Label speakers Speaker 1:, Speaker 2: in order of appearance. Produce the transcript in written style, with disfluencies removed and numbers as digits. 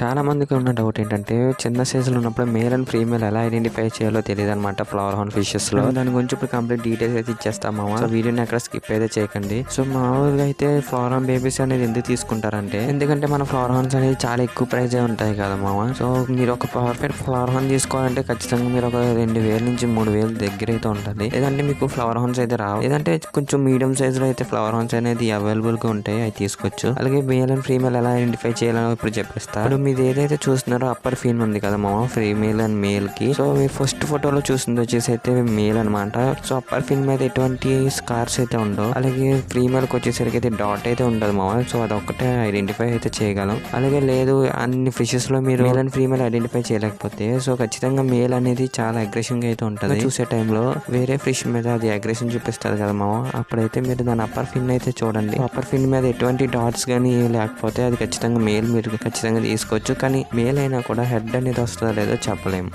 Speaker 1: చాలా మందికి ఉన్న డౌట్ ఏంటంటే చిన్న సైజులో ఉన్నప్పుడు మేల్ అండ్ ఫీమేల్ ఎలా ఐడెంటిఫై చేయాలో తెలియదు అనమాట ఫ్లవర్ హార్న్ ఫిషెస్ లో. దాని గురించి ఇప్పుడు కంప్లీట్ డీటెయిల్స్ అయితే ఇచ్చేస్తాము. సో వీడియోని ఎక్కడ స్కిప్ అయితే చేయకండి. సో మామూలుగా అయితే ఫ్లవర్ హార్న్ బేబీస్ అనేది ఎందుకు తీసుకుంటారంటే ఎందుకంటే మన ఫ్లవర్ హార్న్స్ అనేది చాలా ఎక్కువ ప్రైజ్ ఉంటాయి కదా మామ. సో మీరు ఒక పర్ఫెక్ట్ ఫ్లవర్ హార్న్ తీసుకోవాలంటే ఖచ్చితంగా మీరు ఒక 2,000 నుంచి 3,000 దగ్గర అయితే ఉంటుంది. లేదంటే మీకు ఫ్లవర్ హార్న్స్ అయితే రావు. లేదంటే కొంచెం మీడియం సైజ్ లో అయితే ఫ్లవర్ హార్న్స్ అనేది అవైలబుల్ గా ఉంటాయి, అవి తీసుకోవచ్చు. అలాగే మేల్ అండ్ ఫీమేల్ ఎలా ఐడెంటిఫై చేయాలో ఇప్పుడు చెప్పిస్తా. ఇప్పుడు మీరు ఏదైతే చూస్తున్నారో అప్పర్ ఫీన్ ఉంది కదా మామ, ఫీమేల్ అండ్ మేల్ కి. సో మీరు ఫస్ట్ ఫోటోలో చూస్తుంది వచ్చేసి అయితే మేల్ అనమాట. సో అప్పర్ ఫీన్ మీద ఎటువంటి స్కార్స్ అయితే ఉండవు. అలాగే ఫీమేల్ కి వచ్చేసరికి అయితే డాట్ అయితే ఉండదు మామ. సో అదొక్కటే ఐడెంటిఫై అయితే చేయగలం. అలాగే లేదు అన్ని ఫిషెస్ లో మీరు మేల్ అండ్ ఫీమేల్ ఐడెంటిఫై చేయలేకపోతే సో ఖచ్చితంగా మేల్ అనేది చాలా అగ్రెషన్ గా అయితే ఉంటుంది. చూసే టైంలో వేరే ఫిష్ మీద అది అగ్రెషన్ చూపిస్తుంది కదా మామ, అప్పుడైతే మీరు దాని అప్పర్ ఫిన్ అయితే చూడండి. అప్పర్ ఫిన్ మీద ఎటువంటి డాట్స్ కానీ లేకపోతే అది ఖచ్చితంగా మేల్ మీరు ఖచ్చితంగా తీసుకోవచ్చు. కానీ మేల్ అయినా కూడా హెడ్ అనేది వస్తుందో లేదో చెప్పలేము.